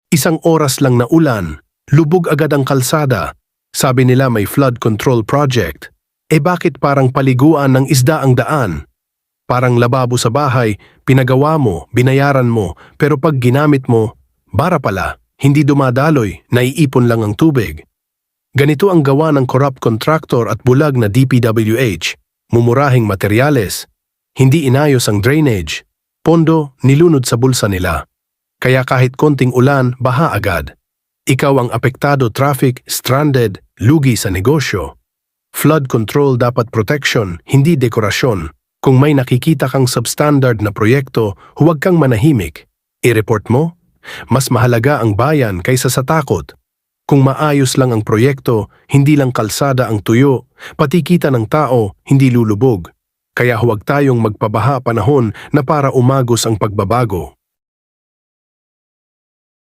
Isang oras lang na ulan, lubog agad ang kalsada. Sabi nila may flood control project. Bakit parang paliguan ng isda ang daan? Parang lababo sa bahay, pinagawa mo, binayaran mo, pero pag ginamit mo, bara pala, hindi dumadaloy, naiipon lang ang tubig. Ganito ang gawa ng corrupt contractor at bulag na DPWH, mumurahing materyales, hindi inayos ang drainage, pondo nilunod sa bulsa nila. Kaya kahit konting ulan, baha agad. Ikaw ang apektado, traffic, stranded, lugi sa negosyo. Flood control dapat protection, hindi dekorasyon. Kung may nakikita kang substandard na proyekto, huwag kang manahimik. I-report mo? Mas mahalaga ang bayan kaysa sa takot. Kung maayos lang ang proyekto, hindi lang kalsada ang tuyo, pati kita ng tao, hindi lulubog. Kaya huwag tayong magpabaha panahon na para umagos ang pagbabago.